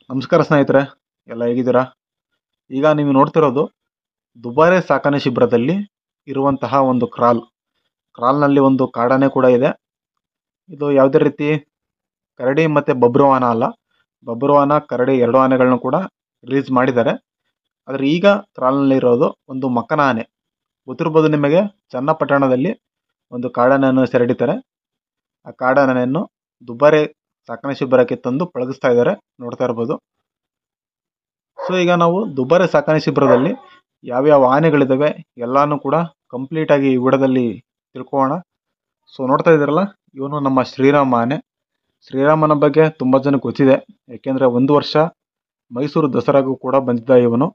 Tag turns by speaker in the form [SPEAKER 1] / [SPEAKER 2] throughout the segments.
[SPEAKER 1] ನಮಸ್ಕಾರ ಸ್ನೇಹಿತರೆ, ಎಲ್ಲ ಹೇಗಿದ್ದೀರಾ? ಈಗ ನೀವು ನೋಡ್ತಿರೋದು ದುಬಾರೆ ಸಾಕಣೆ ಶಿಬಿರದಲ್ಲಿ ಇರುವಂತಹ ಒಂದು ಕ್ರಾಲ್ನಲ್ಲಿ ಒಂದು ಕಾಡಾನೆ ಕೂಡ ಇದೆ. ಇದು ಯಾವುದೇ ರೀತಿ ಕರಡಿ ಮತ್ತು ಬಬ್ರುವಾಹನ ಅಲ್ಲ. ಬಬ್ರುವಾಹನ, ಕರಡಿ ಎರಡು ಆನೆಗಳನ್ನು ಕೂಡ ರಿಲೀಸ್ ಮಾಡಿದ್ದಾರೆ. ಆದರೆ ಈಗ ಕ್ರಾಲ್ನಲ್ಲಿರೋದು ಒಂದು ಮಕ್ಕನ ಆನೆ. ಗೊತ್ತಿರ್ಬೋದು ನಿಮಗೆ, ಚನ್ನಪಟ್ಟಣದಲ್ಲಿ ಒಂದು ಕಾಡಾನೆಯನ್ನು ಸೆರೆಹಿಡಿತಾರೆ. ಆ ಕಾಡಾನೆಯನ್ನು ದುಬಾರೆ ಸಾಕಣೆ ಶಿಬಿರಕ್ಕೆ ತಂದು ಪಳಗಿಸ್ತಾ ಇದ್ದಾರೆ, ನೋಡ್ತಾ ಇರ್ಬೋದು. ಸೊ ಈಗ ನಾವು ದುಬಾರೆ ಸಾಕಣೆ ಶಿಬಿರದಲ್ಲಿ ಯಾವ್ಯಾವ ಆನೆಗಳಿದ್ದಾವೆ ಎಲ್ಲಾನು ಕೂಡ ಕಂಪ್ಲೀಟಾಗಿ ಈ ವಿಡಿಯೋದಲ್ಲಿ ತಿಳ್ಕೊಳ್ಳೋಣ. ಸೊ ನೋಡ್ತಾ ಇದ್ದೀರಲ್ಲ, ಇವನು ನಮ್ಮ ಶ್ರೀರಾಮ ಆನೆ. ಶ್ರೀರಾಮನ ಬಗ್ಗೆ ತುಂಬ ಜನಕ್ಕೆ ಗೊತ್ತಿದೆ, ಯಾಕೆಂದರೆ ಒಂದು ವರ್ಷ ಮೈಸೂರು ದಸರಾಗೂ ಕೂಡ ಬಂದಿದ್ದ ಇವನು.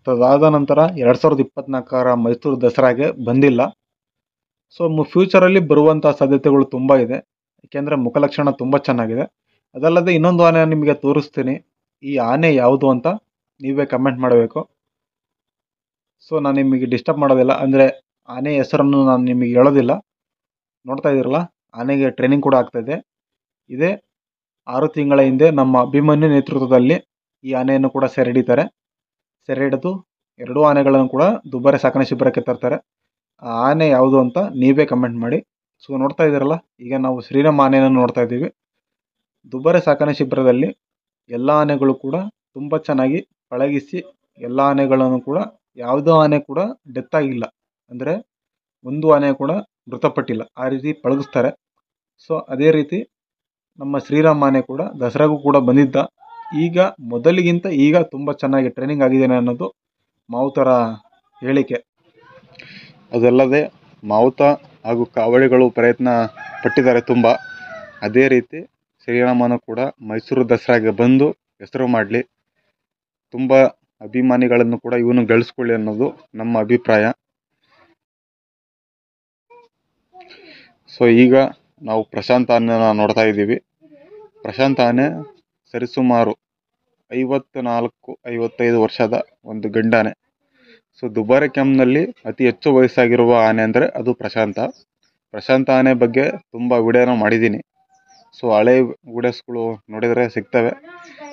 [SPEAKER 1] ಅದಾದ ನಂತರ 2024ರ ಮೈಸೂರು ದಸರಾಗೆ ಬಂದಿಲ್ಲ. ಸೊ ಫ್ಯೂಚರಲ್ಲಿ ಬರುವಂಥ ಸಾಧ್ಯತೆಗಳು ತುಂಬ ಇದೆ, ಏಕೆಂದರೆ ಮುಖಲಕ್ಷಣ ತುಂಬ ಚೆನ್ನಾಗಿದೆ. ಅದಲ್ಲದೆ ಇನ್ನೊಂದು ಆನೆ ನಿಮಗೆ ತೋರಿಸ್ತೀನಿ. ಈ ಆನೆ ಯಾವುದು ಅಂತ ನೀವೇ ಕಮೆಂಟ್ ಮಾಡಬೇಕು. ಸೊ ನಾನು ನಿಮಗೆ ಡಿಸ್ಟರ್ಬ್ ಮಾಡೋದಿಲ್ಲ, ಅಂದರೆ ಆನೆ ಹೆಸರನ್ನು ನಾನು ನಿಮಗೆ ಹೇಳೋದಿಲ್ಲ. ನೋಡ್ತಾ ಇದ್ದೀರಲ್ಲ, ಆನೆಗೆ ಟ್ರೈನಿಂಗ್ ಕೂಡ ಆಗ್ತಾಯಿದೆ. ಇದೇ 6 ತಿಂಗಳ ಹಿಂದೆ ನಮ್ಮ ಅಭಿಮನ್ಯು ನೇತೃತ್ವದಲ್ಲಿ ಈ ಆನೆಯನ್ನು ಕೂಡ ಸೆರೆ ಹಿಡಿದು 2 ಆನೆಗಳನ್ನು ಕೂಡ ದುಬಾರೆ ಸಾಕಣೆ ಶಿಬಿರಕ್ಕೆ ತರ್ತಾರೆ. ಆ ಆನೆ ಯಾವುದು ಅಂತ ನೀವೇ ಕಮೆಂಟ್ ಮಾಡಿ. ಸೊ ನೋಡ್ತಾ ಇದ್ದೀರಲ್ಲ, ಈಗ ನಾವು ಶ್ರೀರಾಮ ಆನೆಯನ್ನು ನೋಡ್ತಾ ಇದ್ದೀವಿ. ದುಬಾರೆ ಸಾಕಣೆ ಶಿಬಿರದಲ್ಲಿ ಎಲ್ಲ ಆನೆಗಳು ಕೂಡ ತುಂಬ ಚೆನ್ನಾಗಿ ಪಳಗಿಸಿ, ಎಲ್ಲ ಆನೆಗಳನ್ನು ಕೂಡ ಯಾವುದೋ ಆನೆ ಕೂಡ ಡೆತ್ ಆಗಿಲ್ಲ, ಅಂದರೆ ಒಂದು ಆನೆ ಕೂಡ ಮೃತಪಟ್ಟಿಲ್ಲ, ಆ ರೀತಿ ಪಳಗಿಸ್ತಾರೆ. ಸೊ ಅದೇ ರೀತಿ ನಮ್ಮ ಶ್ರೀರಾಮ ಆನೆ ಕೂಡ ದಸರಾಗೂ ಕೂಡ ಬಂದಿದ್ದ. ಈಗ ಮೊದಲಿಗಿಂತ ಈಗ ತುಂಬ ಚೆನ್ನಾಗಿ ಟ್ರೈನಿಂಗ್ ಆಗಿದ್ದೇನೆ ಅನ್ನೋದು ಮಾವುತರ ಹೇಳಿಕೆ. ಅದಲ್ಲದೆ ಮಾವುತ ಹಾಗೂ ಕಾವಡಿಗಳು ಪ್ರಯತ್ನ ಪಟ್ಟಿದ್ದಾರೆ ತುಂಬ. ಅದೇ ರೀತಿ ಶ್ರೀರಾಮನು ಕೂಡ ಮೈಸೂರು ದಸರಾಗೆ ಬಂದು ಹೆಸರು ಮಾಡಲಿ, ತುಂಬ ಅಭಿಮಾನಿಗಳನ್ನು ಕೂಡ ಇವನು ಗಳಿಸ್ಕೊಳ್ಳಿ ಅನ್ನೋದು ನಮ್ಮ ಅಭಿಪ್ರಾಯ. ಸೊ ಈಗ ನಾವು ಪ್ರಶಾಂತ್ ಆನೆನ ನೋಡ್ತಾ ಇದ್ದೀವಿ. ಪ್ರಶಾಂತ್ ಆನೆ ಸರಿಸುಮಾರು 54-55 ವರ್ಷದ ಒಂದು ಗಂಡಾನೆ. ಸೊ ದುಬಾರೆ ಕ್ಯಾಂಪ್ನಲ್ಲಿ ಅತಿ ಹೆಚ್ಚು ವಯಸ್ಸಾಗಿರುವ ಆನೆ ಅಂದರೆ ಅದು ಪ್ರಶಾಂತ ಆನೆ ಬಗ್ಗೆ ತುಂಬ ವಿಡಿಯೋನ ಮಾಡಿದ್ದೀನಿ. ಸೊ ಹಳೆ ವಿಡಿಯೋಸ್ಗಳು ನೋಡಿದರೆ ಸಿಗ್ತವೆ.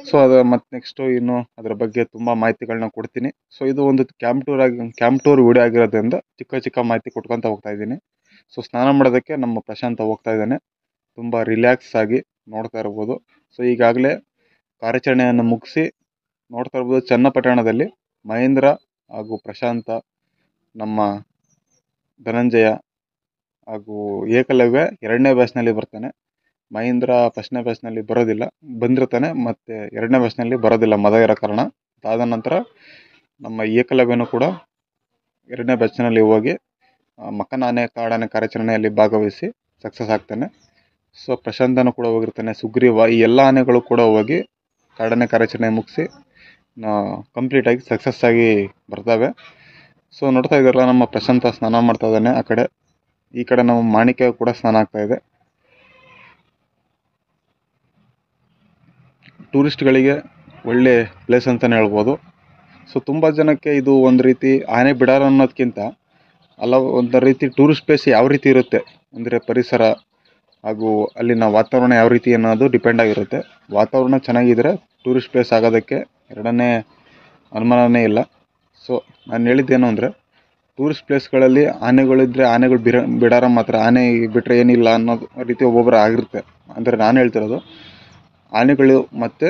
[SPEAKER 1] ಸೊ ಅದು ಮತ್ತು ನೆಕ್ಸ್ಟು ಇನ್ನು ಅದರ ಬಗ್ಗೆ ತುಂಬ ಮಾಹಿತಿಗಳನ್ನ ಕೊಡ್ತೀನಿ. ಸೊ ಇದು ಒಂದು ಕ್ಯಾಂಪ್ ಟೂರ್ ವಿಡಿಯೋ ಆಗಿರೋದ್ರಿಂದ ಚಿಕ್ಕ ಮಾಹಿತಿ ಕೊಟ್ಕೊತ ಹೋಗ್ತಾ ಇದ್ದೀನಿ. ಸೊ ಸ್ನಾನ ಮಾಡೋದಕ್ಕೆ ನಮ್ಮ ಪ್ರಶಾಂತ ಹೋಗ್ತಾ ಇದ್ದಾನೆ, ತುಂಬ ರಿಲ್ಯಾಕ್ಸ್ ಆಗಿ ನೋಡ್ತಾ ಇರ್ಬೋದು. ಸೊ ಈಗಾಗಲೇ ಕಾರ್ಯಾಚರಣೆಯನ್ನು ಮುಗಿಸಿ ನೋಡ್ತಾ ಇರ್ಬೋದು, ಚನ್ನಪಟ್ಟಣದಲ್ಲಿ ಮಹೇಂದ್ರ ಹಾಗೂ ಪ್ರಶಾಂತ, ನಮ್ಮ ಧನಂಜಯ ಹಾಗೂ ಏಕಲವ್ಯ 2ನೇ ಬ್ಯಾಚ್ನಲ್ಲಿ ಬರ್ತಾನೆ. ಮಹೇಂದ್ರ 1ನೇ ಬ್ಯಾಚ್ನಲ್ಲಿ ಬಂದಿರ್ತಾನೆ, ಮತ್ತು 2ನೇ ಬ್ಯಾಚ್ನಲ್ಲಿ ಬರೋದಿಲ್ಲ ಮದ ಇರೋ ಕಾರಣ. ಅದಾದ ನಂತರ ನಮ್ಮ ಏಕಲವ್ಯನೂ ಕೂಡ 2ನೇ ಬ್ಯಾಚ್ನಲ್ಲಿ ಹೋಗಿ ಮಕ್ಕನ ಆನೆ ಕಾಡಾನೆ ಕಾರ್ಯಾಚರಣೆಯಲ್ಲಿ ಭಾಗವಹಿಸಿ ಸಕ್ಸಸ್ ಆಗ್ತಾನೆ. ಸೊ ಪ್ರಶಾಂತನೂ ಕೂಡ ಹೋಗಿರ್ತಾನೆ, ಸುಗ್ರೀವ, ಈ ಎಲ್ಲ ಆನೆಗಳು ಕೂಡ ಹೋಗಿ ಕಾಡಾನೆ ಕಾರ್ಯಾಚರಣೆ ಮುಗಿಸಿ ಕಂಪ್ಲೀಟಾಗಿ ಸಕ್ಸಸ್ ಆಗಿ ಬರ್ತವೆ. ಸೊ ನೋಡ್ತಾ ಇದ್ದಾರಲ್ಲ, ನಮ್ಮ ಪ್ರಶಾಂತ ಸ್ನಾನ ಮಾಡ್ತಾ ಇದ್ದಾನೆ. ಈ ಕಡೆ ನಮ್ಮ ಮಾಣಿಕ್ಯ ಕೂಡ ಸ್ನಾನ ಆಗ್ತಾ ಇದೆ. ಟೂರಿಸ್ಟ್ಗಳಿಗೆ ಒಳ್ಳೆ ಪ್ಲೇಸ್ ಅಂತಲೇ ಹೇಳ್ಬೋದು. ಸೊ ತುಂಬ ಜನಕ್ಕೆ ಇದು ಒಂದು ರೀತಿ ಆನೆ ಬಿಡಾರ ಅನ್ನೋದಕ್ಕಿಂತ ಒಂದು ರೀತಿ ಟೂರಿಸ್ಟ್ ಪ್ಲೇಸ್ ಯಾವ ರೀತಿ ಇರುತ್ತೆ ಅಂದರೆ ಪರಿಸರ ಹಾಗೂ ಅಲ್ಲಿನ ವಾತಾವರಣ ಯಾವ ರೀತಿ ಅನ್ನೋದು ಡಿಪೆಂಡ್ ಆಗಿರುತ್ತೆ. ವಾತಾವರಣ ಚೆನ್ನಾಗಿದ್ದರೆ ಟೂರಿಸ್ಟ್ ಪ್ಲೇಸ್ ಆಗೋದಕ್ಕೆ ಎರಡನೇ ಅನುಮಾನನೇ ಇಲ್ಲ. ಸೊ ನಾನು ಹೇಳಿದ್ದೇನು ಅಂದರೆ, ಟೂರಿಸ್ಟ್ ಪ್ಲೇಸ್ಗಳಲ್ಲಿ ಆನೆಗಳಿದ್ದರೆ ಆನೆಗಳು ಬಿಡಾರ ಮಾತ್ರ, ಆನೆ ಬಿಟ್ಟರೆ ಏನಿಲ್ಲ ಅನ್ನೋದು ರೀತಿ ಒಬ್ಬೊಬ್ಬರು ಆಗಿರುತ್ತೆ. ಅಂದರೆ ನಾನು ಹೇಳ್ತಿರೋದು ಆನೆಗಳು ಮತ್ತು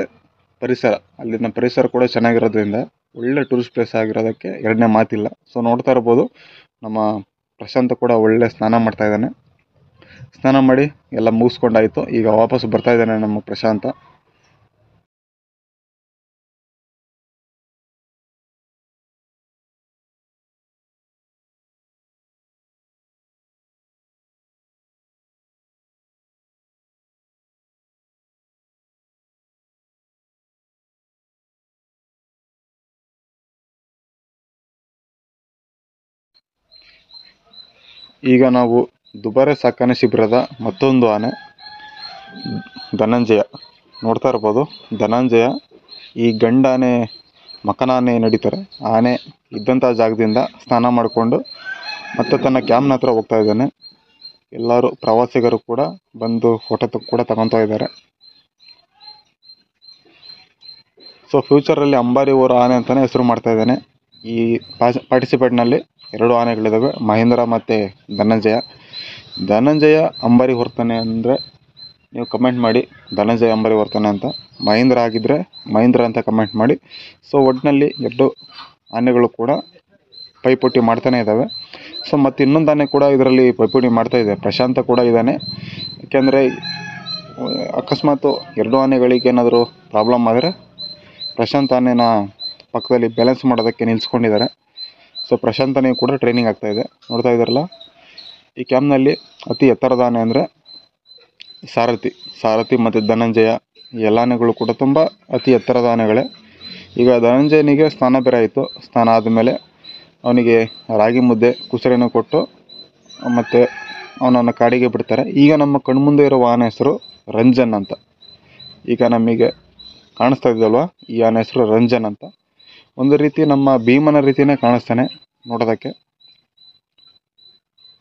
[SPEAKER 1] ಪರಿಸರ, ಅಲ್ಲಿನ ಪರಿಸರ ಕೂಡ ಚೆನ್ನಾಗಿರೋದ್ರಿಂದ ಒಳ್ಳೆ ಟೂರಿಸ್ಟ್ ಪ್ಲೇಸ್ ಆಗಿರೋದಕ್ಕೆ ಎರಡನೇ ಮಾತಿಲ್ಲ. ಸೊ ನೋಡ್ತಾ ಇರ್ಬೋದು, ನಮ್ಮ ಪ್ರಶಾಂತ ಕೂಡ ಒಳ್ಳೆ ಸ್ನಾನ ಮಾಡ್ತಾ ಇದ್ದಾನೆ. ಸ್ನಾನ ಮಾಡಿ ಎಲ್ಲ ಮುಗಿಸ್ಕೊಂಡಾಯಿತು, ಈಗ ವಾಪಸ್ ಬರ್ತಾ ಇದ್ದಾನೆ ನಮ್ಮ ಪ್ರಶಾಂತ. ಈಗ ನಾವು ದುಬಾರೆ ಸಾಕಣೆ ಶಿಬಿರದ ಮತ್ತೊಂದು ಆನೆ ಧನಂಜಯ ನೋಡ್ತಾ ಇರ್ಬೋದು. ಧನಂಜಯ ಈ ಗಂಡಾನೆ ಮಕನಾನೆ ನಡೀತಾರೆ, ಆನೆ ಇದ್ದಂಥ ಜಾಗದಿಂದ ಸ್ನಾನ ಮಾಡಿಕೊಂಡು ಮತ್ತೆ ತನ್ನ ಕ್ಯಾಂಪ್ನ ಹತ್ರ ಹೋಗ್ತಾ ಇದ್ದಾನೆ. ಎಲ್ಲರೂ ಪ್ರವಾಸಿಗರು ಕೂಡ ಬಂದು ಫೋಟೋ ಕೂಡ ತಗೊತಾ ಇದ್ದಾರೆ. ಸೊ ಫ್ಯೂಚರಲ್ಲಿ ಅಂಬಾರಿ ಊರ ಆನೆ ಅಂತಲೇ ಹೆಸರು ಮಾಡ್ತಾ ಇದ್ದಾನೆ. ಈ ಪಾರ್ಟಿಸಿಪೇಟ್ನಲ್ಲಿ 2 ಆನೆಗಳಿದ್ದಾವೆ, ಮಹೇಂದ್ರ ಮತ್ತು ಧನಂಜಯ. ಧನಂಜಯ ಅಂಬಾರಿ ಹೊರ್ತಾನೆ ಅಂದರೆ ನೀವು ಕಮೆಂಟ್ ಮಾಡಿ ಧನಂಜಯ ಅಂಬಾರಿ ಹೊರ್ತಾನೆ ಅಂತ. ಮಹೇಂದ್ರ ಆಗಿದ್ದರೆ ಮಹೇಂದ್ರ ಅಂತ ಕಮೆಂಟ್ ಮಾಡಿ. ಸೊ ಒಟ್ಟಿನಲ್ಲಿ 2 ಆನೆಗಳು ಕೂಡ ಪೈಪೋಟಿ ಮಾಡ್ತಾನೆ ಇದ್ದಾವೆ. ಸೊ ಮತ್ತು ಇನ್ನೊಂದು ಆನೆ ಕೂಡ ಇದರಲ್ಲಿ ಪೈಪೋಟಿ ಮಾಡ್ತಾಯಿದೆ, ಪ್ರಶಾಂತ ಕೂಡ ಇದ್ದಾನೆ. ಯಾಕೆಂದರೆ ಅಕಸ್ಮಾತ್ 2 ಆನೆಗಳಿಗೆ ಏನಾದರೂ ಪ್ರಾಬ್ಲಮ್ ಆದರೆ ಪ್ರಶಾಂತ್ ಆನೆನ ಪಕ್ಕದಲ್ಲಿ ಬ್ಯಾಲೆನ್ಸ್ ಮಾಡೋದಕ್ಕೆ ನಿಲ್ಲಿಸ್ಕೊಂಡಿದ್ದಾರೆ. ಸೊ ಪ್ರಶಾಂತನಿಗೆ ಕೂಡ ಟ್ರೈನಿಂಗ್ ಆಗ್ತಾಯಿದೆ. ನೋಡ್ತಾ ಇದ್ದಾರಲ್ಲ, ಈ ಕ್ಯಾಂಪ್ನಲ್ಲಿ ಅತಿ ಎತ್ತರದ ಆನೆ ಅಂದರೆ ಸಾರಥಿ ಮತ್ತು ಧನಂಜಯ. ಈ ಎಲ್ಲ ಆನೆಗಳು ಕೂಡ ತುಂಬ ಅತಿ ಎತ್ತರದ ಆನೆಗಳೇ. ಈಗ ಧನಂಜಯನಿಗೆ ಸ್ನಾನ ಬೇರೆ ಆಯಿತು. ಸ್ನಾನ ಆದಮೇಲೆ ಅವನಿಗೆ ರಾಗಿ ಮುದ್ದೆ ಕುಸರಿನ ಕೊಟ್ಟು ಮತ್ತು ಅವನನ್ನು ಕಾಡಿಗೆ ಬಿಡ್ತಾರೆ. ಈಗ ನಮ್ಮ ಕಣ್ಮುಂದೆ ಇರುವ ಆನೆ ಹೆಸರು ರಂಜನ್ ಅಂತ. ಈಗ ನಮಗೆ ಕಾಣಿಸ್ತಾ ಇದ್ದಲ್ವ, ಈ ಆನೆ ಹೆಸರು ರಂಜನ್ ಅಂತ. ಒಂದು ರೀತಿ ನಮ್ಮ ಭೀಮನ ರೀತಿಯೇ ಕಾಣಿಸ್ತಾನೆ ನೋಡೋದಕ್ಕೆ.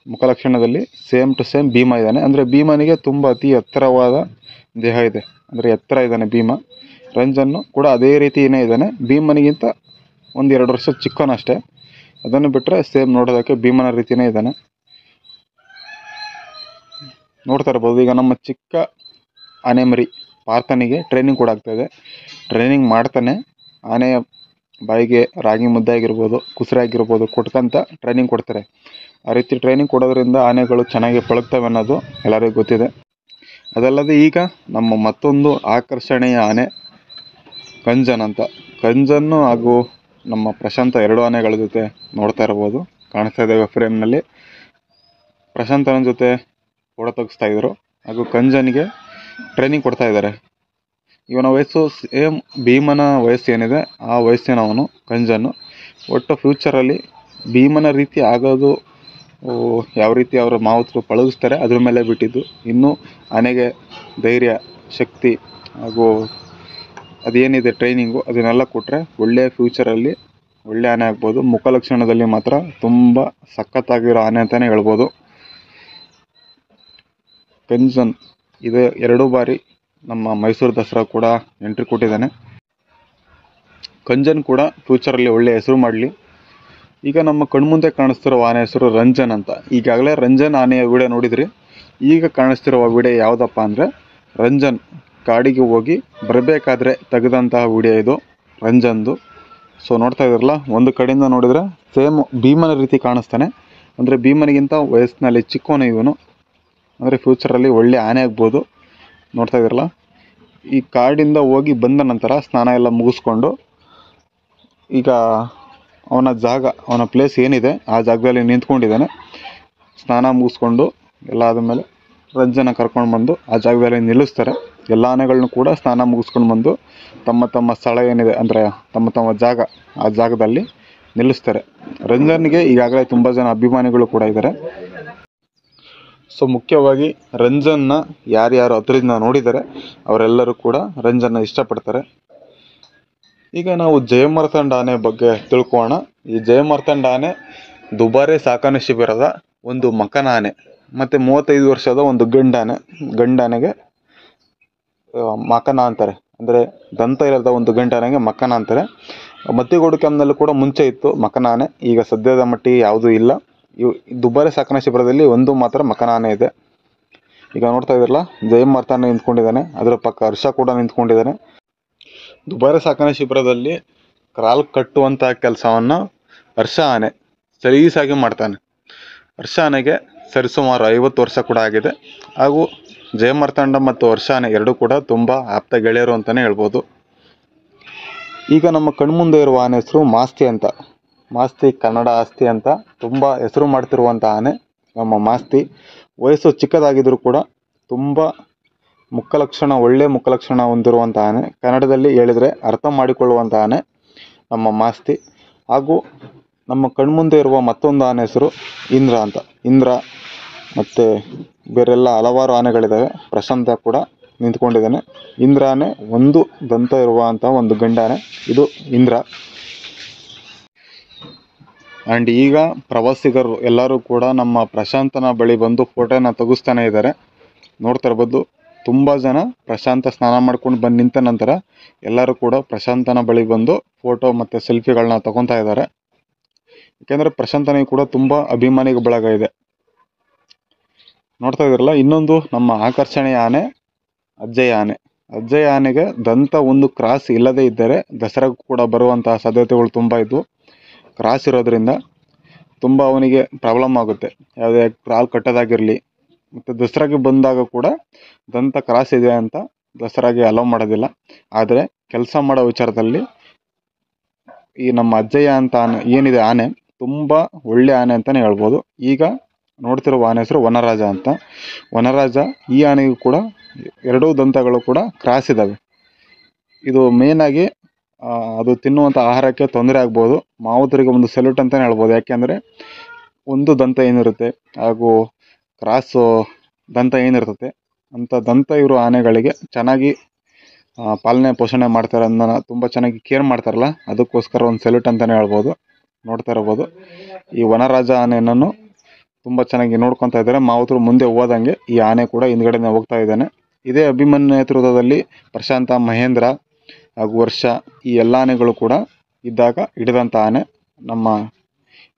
[SPEAKER 1] ಮುಖಲಕ್ಷಣದಲ್ಲಿ ಸೇಮ್ ಟು ಸೇಮ್ ಭೀಮ ಇದ್ದಾನೆ. ಅಂದರೆ ಭೀಮನಿಗೆ ತುಂಬ ಅತಿ ಎತ್ತರವಾದ ದೇಹ ಇದೆ, ಅಂದರೆ ಎತ್ತರ ಇದ್ದಾನೆ ಭೀಮ. ರಂಜನ್ನು ಕೂಡ ಅದೇ ರೀತಿಯೇ ಇದ್ದಾನೆ, ಭೀಮನಿಗಿಂತ 1-2 ವರ್ಷ ಚಿಕ್ಕವನಷ್ಟೇ. ಅದನ್ನು ಬಿಟ್ಟರೆ ಸೇಮ್ ನೋಡೋದಕ್ಕೆ ಭೀಮನ ರೀತಿಯೇ ಇದ್ದಾನೆ. ನೋಡ್ತಾ ಇರ್ಬೋದು, ಈಗ ನಮ್ಮ ಚಿಕ್ಕ ಆನೆ ಮರಿ ಪಾರ್ಥನಿಗೆ ಟ್ರೈನಿಂಗ್ ಕೂಡ ಆಗ್ತಾಯಿದೆ. ಟ್ರೈನಿಂಗ್ ಮಾಡ್ತಾನೆ, ಆನೆಯ ಬಾಯಿಗೆ ರಾಗಿ ಮುದ್ದೆ ಆಗಿರ್ಬೋದು, ಕುಸರೆ ಆಗಿರ್ಬೋದು ಕೊಟ್ಕೊಂತ ಟ್ರೈನಿಂಗ್ ಕೊಡ್ತಾರೆ. ಆ ರೀತಿ ಟ್ರೈನಿಂಗ್ ಕೊಡೋದ್ರಿಂದ ಆನೆಗಳು ಚೆನ್ನಾಗಿ ಪಳಗ್ತವೆ ಅನ್ನೋದು ಎಲ್ಲರಿಗೂ ಗೊತ್ತಿದೆ. ಅದಲ್ಲದೆ ಈಗ ನಮ್ಮ ಮತ್ತೊಂದು ಆಕರ್ಷಣೆಯ ಆನೆ ಕಂಜನ್ ಅಂತ. ಕಂಜನ್ನು ಹಾಗೂ ನಮ್ಮ ಪ್ರಶಾಂತ 2 ಆನೆಗಳ ಜೊತೆ ನೋಡ್ತಾ ಇರ್ಬೋದು, ಕಾಣಿಸ್ತಾ ಇದ್ದಾವೆ ಫ್ರೇಮ್ನಲ್ಲಿ. ಪ್ರಶಾಂತನ ಜೊತೆ ಫೋಟೋ ತೆಗಿಸ್ತಾ ಇದ್ರು, ಹಾಗೂ ಕಂಜನ್ಗೆ ಟ್ರೈನಿಂಗ್ ಕೊಡ್ತಾ ಇದ್ದಾರೆ. ಇವನ ವಯಸ್ಸು ಸೇಮ್ ಭೀಮನ ವಯಸ್ಸು ಏನಿದೆ ಆ ವಯಸ್ಸಿನವನು ಕಂಜನ್ನು. ಒಟ್ಟು ಫ್ಯೂಚರಲ್ಲಿ ಭೀಮನ ರೀತಿ ಆಗೋದು ಯಾವ ರೀತಿ ಅವರ ಮಾವತರು ಪಳಗಿಸ್ತಾರೆ ಅದ್ರ ಮೇಲೆ ಬಿಟ್ಟಿದ್ದು. ಇನ್ನೂ ಆನೆಗೆ ಧೈರ್ಯ, ಶಕ್ತಿ ಹಾಗೂ ಅದೇನಿದೆ ಟ್ರೈನಿಂಗು ಅದನ್ನೆಲ್ಲ ಕೊಟ್ಟರೆ ಒಳ್ಳೆಯ ಫ್ಯೂಚರಲ್ಲಿ ಒಳ್ಳೆ ಆನೆ ಆಗ್ಬೋದು. ಮುಖಲಕ್ಷಣದಲ್ಲಿ ಮಾತ್ರ ತುಂಬ ಸಖತ್ತಾಗಿರೋ ಆನೆ ಅಂತಲೇ ಹೇಳ್ಬೋದು. ಕಂಜನ್ ಇದು 2 ಬಾರಿ ನಮ್ಮ ಮೈಸೂರು ದಸರಾ ಕೂಡ ಎಂಟ್ರಿ ಕೊಟ್ಟಿದ್ದಾನೆ. ಕಂಜನ್ ಕೂಡ ಫ್ಯೂಚರಲ್ಲಿ ಒಳ್ಳೆಯ ಹೆಸರು ಮಾಡಲಿ. ಈಗ ನಮ್ಮ ಕಣ್ಮುಂದೆ ಕಾಣಿಸ್ತಿರೋ ಆನೆ ಹೆಸರು ರಂಜನ್ ಅಂತ. ಈಗಾಗಲೇ ರಂಜನ್ ಆನೆಯ ವಿಡಿಯೋ ನೋಡಿದ್ರಿ. ಈಗ ಕಾಣಿಸ್ತಿರುವ ವಿಡಿಯೋ ಯಾವುದಪ್ಪ ಅಂದರೆ ರಂಜನ್ ಕಾಡಿಗೆ ಹೋಗಿ ಬರಬೇಕಾದ್ರೆ ತೆಗೆದಂತಹ ವಿಡಿಯೋ ಇದು ರಂಜನ್ದು. ಸೊ ನೋಡ್ತಾ ಇದ್ರಲ್ಲ, ಒಂದು ಕಡೆಯಿಂದ ನೋಡಿದರೆ ಸೇಮ್ ಭೀಮನ ರೀತಿ ಕಾಣಿಸ್ತಾನೆ. ಅಂದರೆ ಭೀಮನಿಗಿಂತ ವಯಸ್ಸಿನಲ್ಲಿ ಚಿಕ್ಕವನು ಇವನು. ಅಂದರೆ ಫ್ಯೂಚರಲ್ಲಿ ಒಳ್ಳೆ ಆನೆ ಆಗ್ಬೋದು. ನೋಡ್ತಾ ಇದ್ರಲ್ಲ, ಈ ಕಾಡಿಂದ ಹೋಗಿ ಬಂದ ನಂತರ ಸ್ನಾನ ಎಲ್ಲ ಮುಗಿಸ್ಕೊಂಡು ಈಗ ಅವನ ಪ್ಲೇಸ್ ಏನಿದೆ ಆ ಜಾಗದಲ್ಲಿ ನಿಂತ್ಕೊಂಡಿದ್ದಾನೆ. ಸ್ನಾನ ಮುಗಿಸ್ಕೊಂಡು ಎಲ್ಲ ಆದಮೇಲೆ ರಂಜನ ಕರ್ಕೊಂಡು ಬಂದು ಆ ಜಾಗದಲ್ಲಿ ನಿಲ್ಲಿಸ್ತಾರೆ. ಎಲ್ಲ ಆನೆಗಳನ್ನೂ ಕೂಡ ಸ್ನಾನ ಮುಗಿಸ್ಕೊಂಡು ಬಂದು ತಮ್ಮ ತಮ್ಮ ಸ್ಥಳ ಏನಿದೆ ಅಂದರೆ ತಮ್ಮ ಜಾಗ, ಆ ಜಾಗದಲ್ಲಿ ನಿಲ್ಲಿಸ್ತಾರೆ. ರಂಜನ್ಗೆ ಈಗಾಗಲೇ ತುಂಬ ಜನ ಅಭಿಮಾನಿಗಳು ಕೂಡ ಇದ್ದಾರೆ. ಸೊ ಮುಖ್ಯವಾಗಿ ರಂಜನ್ನ ಯಾರ್ಯಾರು ಹತ್ರದಿಂದ ನೋಡಿದ್ದಾರೆ ಅವರೆಲ್ಲರೂ ಕೂಡ ರಂಜನ್ನ ಇಷ್ಟಪಡ್ತಾರೆ. ಈಗ ನಾವು ಜಯಮಾರ್ತಾಂಡ ಆನೆ ಬಗ್ಗೆ ತಿಳ್ಕೊಳ್ಳೋಣ. ಈ ಜಯಮಾರ್ತಾಂಡ ಆನೆ ದುಬಾರೆ ಸಾಕಣೆ ಶಿಬಿರದ ಒಂದು ಮಕನ ಆನೆ ಮತ್ತು 35 ವರ್ಷದ ಒಂದು ಗಂಡಾನೆಗೆ ಮಕನ ಅಂತಾರೆ. ಅಂದರೆ ದಂತ ಇಲ್ಲದ ಒಂದು ಗಂಡಾನೆಗೆ ಮಕನ ಅಂತಾರೆ. ಮತ್ತಿಗೋಡು ಕ್ಯಾಂಪ್ನಲ್ಲೂ ಕೂಡ ಮುಂಚೆ ಇತ್ತು ಮಕನ ಆನೆ, ಈಗ ಸದ್ಯದ ಮಟ್ಟಿಗೆ ಯಾವುದೂ ಇಲ್ಲ. ದುಬಾರೆ ಸಾಕಣೆ ಶಿಬಿರದಲ್ಲಿ ಒಂದು ಮಾತ್ರ ಮಕನ ಆನೆ ಇದೆ. ಈಗ ನೋಡ್ತಾ ಇದ್ರಲ್ಲ, ಜಯಮಾರ್ತಾಂಡ ನಿಂತ್ಕೊಂಡಿದ್ದಾನೆ, ಅದರ ಪಕ್ಕ ಹರ್ಷ ಕೂಡ ನಿಂತ್ಕೊಂಡಿದ್ದಾನೆ. ದುಬಾರೆ ಸಾಕಣೆ ಶಿಬಿರದಲ್ಲಿ ಕ್ರಾಲ್ ಕಟ್ಟುವಂಥ ಕೆಲಸವನ್ನು ಹರ್ಷ ಆನೆ ಸಲೀಸಾಗಿ ಮಾಡ್ತಾನೆ. ಹರ್ಷ ಆನೆಗೆ ಸರಿಸುಮಾರು 50 ವರ್ಷ ಕೂಡ ಆಗಿದೆ. ಹಾಗೂ ಜಯಮಾರ್ತಾಂಡ ಮತ್ತು ಹರ್ಷ ಆನೆ 2 ಕೂಡ ತುಂಬ ಆಪ್ತ ಗೆಳೆಯರು ಅಂತಲೇ ಹೇಳ್ಬೋದು. ಈಗ ನಮ್ಮ ಕಣ್ಮುಂದೆ ಇರುವ ಆನೆ ಹೆಸರು ಮಾಸ್ತಿ ಅಂತ. ಮಾಸ್ತಿ ಕನ್ನಡ ಆಸ್ತಿ ಅಂತ ತುಂಬ ಹೆಸರು ಮಾಡ್ತಿರುವಂಥ ಆನೆ ನಮ್ಮ ಮಾಸ್ತಿ. ವಯಸ್ಸು ಚಿಕ್ಕದಾಗಿದ್ದರೂ ಕೂಡ ತುಂಬ ಒಳ್ಳೆಯ ಮುಖಲಕ್ಷಣ ಹೊಂದಿರುವಂಥ ಆನೆ. ಕನ್ನಡದಲ್ಲಿ ಹೇಳಿದರೆ ಅರ್ಥ ಮಾಡಿಕೊಳ್ಳುವಂಥ ಆನೆ ನಮ್ಮ ಮಾಸ್ತಿ. ಹಾಗೂ ನಮ್ಮ ಕಣ್ಮುಂದೆ ಇರುವ ಮತ್ತೊಂದು ಆನೆ ಹೆಸರು ಇಂದ್ರ ಅಂತ. ಇಂದ್ರ ಮತ್ತು ಬೇರೆಲ್ಲ ಹಲವಾರು ಆನೆಗಳಿದ್ದಾವೆ. ಪ್ರಶಾಂತ ಕೂಡ ನಿಂತ್ಕೊಂಡಿದ್ದಾನೆ. ಇಂದ್ರ ಆನೆ ಒಂದು ದಂತ ಇರುವಂಥ ಒಂದು ಗಂಡಾನೆ, ಇದು ಇಂದ್ರ. ಆ್ಯಂಡ್ ಈಗ ಪ್ರವಾಸಿಗರು ಎಲ್ಲರೂ ಕೂಡ ನಮ್ಮ ಪ್ರಶಾಂತನ ಬಳಿ ಬಂದು ಫೋಟೋನ ತೆಗಿಸ್ತಾನೆ ಇದ್ದಾರೆ. ನೋಡ್ತಾ ಇರ್ಬೋದು, ತುಂಬ ಜನ ಪ್ರಶಾಂತ ಸ್ನಾನ ಮಾಡ್ಕೊಂಡು ಬಂದು ನಿಂತ ನಂತರ ಎಲ್ಲರೂ ಕೂಡ ಪ್ರಶಾಂತನ ಬಳಿ ಬಂದು ಫೋಟೋ ಮತ್ತು ಸೆಲ್ಫಿಗಳನ್ನ ತಗೊತಾ ಇದ್ದಾರೆ. ಯಾಕೆಂದರೆ ಪ್ರಶಾಂತನಿಗೆ ಕೂಡ ತುಂಬ ಅಭಿಮಾನಿಗಳ ಬಳಗ ಇದೆ. ನೋಡ್ತಾ ಇದ್ದೀರಲ್ಲ, ಇನ್ನೊಂದು ನಮ್ಮ ಆಕರ್ಷಣೆಯ ಆನೆ ಅಜ್ಜಯ್ಯ ಆನೆ. ಅಜ್ಜಯ್ಯ ಆನೆಗೆ ದಂತ ಒಂದು ಕ್ರಾಸ್ ಇಲ್ಲದೇ ಇದ್ದರೆ ದಸರಾಗೂ ಕೂಡ ಬರುವಂತಹ ಸಾಧ್ಯತೆಗಳು ತುಂಬ ಇದ್ವು. ಕ್ರಾಸ್ ಇರೋದ್ರಿಂದ ತುಂಬ ಅವನಿಗೆ ಪ್ರಾಬ್ಲಮ್ ಆಗುತ್ತೆ, ಯಾವುದೇ ಕ್ರಾಲ್ ಕಟ್ಟೋದಾಗಿರಲಿ. ಮತ್ತು ದಸರಾಗೆ ಬಂದಾಗ ಕೂಡ ದಂತ ಕ್ರಾಸ್ ಇದೆ ಅಂತ ದಸರಾಗೆ ಅಲೋ ಮಾಡೋದಿಲ್ಲ. ಆದರೆ ಕೆಲಸ ಮಾಡೋ ವಿಚಾರದಲ್ಲಿ ಈ ನಮ್ಮ ಅಜ್ಜಯ್ಯ ಅಂತ ಆನೆ ಏನಿದೆ, ಆನೆ ತುಂಬ ಒಳ್ಳೆ ಆನೆ ಅಂತಲೇ ಹೇಳ್ಬೋದು. ಈಗ ನೋಡ್ತಿರುವ ಆನೆ ಹೆಸರು ವನರಾಜ ಅಂತ. ವನರಾಜ ಈ ಆನೆಗೂ ಕೂಡ ಎರಡೂ ದಂತಗಳು ಕೂಡ ಕ್ರಾಸ್ ಇದ್ದಾವೆ. ಇದು ಮೇಯ್ನಾಗಿ ಅದು ತಿನ್ನುವಂಥ ಆಹಾರಕ್ಕೆ ತೊಂದರೆ ಆಗ್ಬೋದು. ಮಾವುತರಿಗೆ ಒಂದು ಸೆಲ್ಯೂಟ್ ಅಂತಲೇ ಹೇಳ್ಬೋದು. ಯಾಕೆಂದರೆ ಒಂದು ದಂತ ಏನಿರುತ್ತೆ ಹಾಗೂ ಕ್ರಾಸು ದಂತ ಏನಿರ್ತದೆ ಅಂಥ ದಂತ ಇರೋ ಆನೆಗಳಿಗೆ ಚೆನ್ನಾಗಿ ಪಾಲನೆ ಪೋಷಣೆ ಮಾಡ್ತಾರೆ, ಅದನ್ನ ತುಂಬ ಚೆನ್ನಾಗಿ ಕೇರ್ ಮಾಡ್ತಾರಲ್ಲ, ಅದಕ್ಕೋಸ್ಕರ ಒಂದು ಸೆಲ್ಯೂಟ್ ಅಂತಲೇ ಹೇಳ್ಬೋದು. ನೋಡ್ತಾ ಇರ್ಬೋದು, ಈ ವನರಾಜ ಆನೆಯನ್ನು ತುಂಬ ಚೆನ್ನಾಗಿ ನೋಡ್ಕೊತಾ ಇದ್ದಾರೆ. ಮಾವುತರು ಮುಂದೆ ಹೋದಂಗೆ ಈ ಆನೆ ಕೂಡ ಹಿಂದ್ಗಡೆನೇ ಹೋಗ್ತಾ ಇದ್ದಾನೆ. ಇದೇ ಅಭಿಮನ್ಯು ನೇತೃತ್ವದಲ್ಲಿ ಪ್ರಶಾಂತ, ಮಹೇಂದ್ರ ಹಾಗೂ ವರ್ಷ ಈ ಎಲ್ಲ ಆನೆಗಳು ಕೂಡ ಇದ್ದಾಗ ಹಿಡಿದಂಥ ಆನೆ ನಮ್ಮ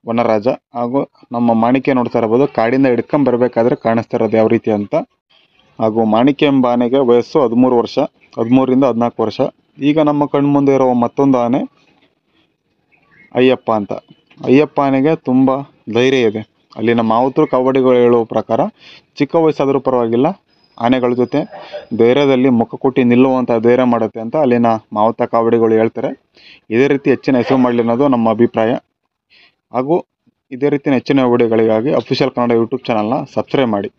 [SPEAKER 1] ವನರಾಜ. ಹಾಗೂ ನಮ್ಮ ಮಾಣಿಕ್ಯ ನೋಡ್ತಾ ಇರ್ಬೋದು, ಕಾಡಿಂದ ಹಿಡ್ಕೊಂಬರ್ಬೇಕಾದ್ರೆ ಕಾಣಿಸ್ತಾ ಇರೋದು ಯಾವ ರೀತಿ ಅಂತ. ಹಾಗೂ ಮಾಣಿಕ್ಯ ಎಂಬ ಆನೆಗೆ ವಯಸ್ಸು 13 ವರ್ಷ, 13ರಿಂದ 14 ವರ್ಷ. ಈಗ ನಮ್ಮ ಕಣ್ಮುಂದೆ ಇರೋ ಮತ್ತೊಂದು ಆನೆ ಅಯ್ಯಪ್ಪ ಅಂತ. ಅಯ್ಯಪ್ಪ ಆನೆಗೆ ತುಂಬ ಧೈರ್ಯ ಇದೆ. ಅಲ್ಲಿನ ಮಾವುತರು ಕಬಡ್ಡಿಗಳು ಹೇಳುವ ಪ್ರಕಾರ ಚಿಕ್ಕ ವಯಸ್ಸಾದರೂ ಪರವಾಗಿಲ್ಲ, ಆನೆಗಳ ಜೊತೆ ಧೈರ್ಯದಲ್ಲಿ ಮುಖ ಕೊಟ್ಟು ನಿಲ್ಲುವಂಥ ಧೈರ್ಯ ಮಾಡುತ್ತೆ ಅಂತ ಅಲ್ಲಿನ ಮಾವುತ ಕಾವಡಿಗಳು ಹೇಳ್ತಾರೆ. ಇದೇ ರೀತಿ ಹೆಚ್ಚಿನ ಹೆಸರು ಮಾಡಲಿ ಅನ್ನೋದು ನಮ್ಮ ಅಭಿಪ್ರಾಯ. ಹಾಗೂ ಇದೇ ರೀತಿಯ ಹೆಚ್ಚಿನ ವಿಡಿಯೋಗಳಿಗಾಗಿ ಅಫಿಷಿಯಲ್ ಕನ್ನಡ ಯೂಟ್ಯೂಬ್ ಚಾನಲ್ನ ಸಬ್ಸ್ಕ್ರೈಬ್ ಮಾಡಿ.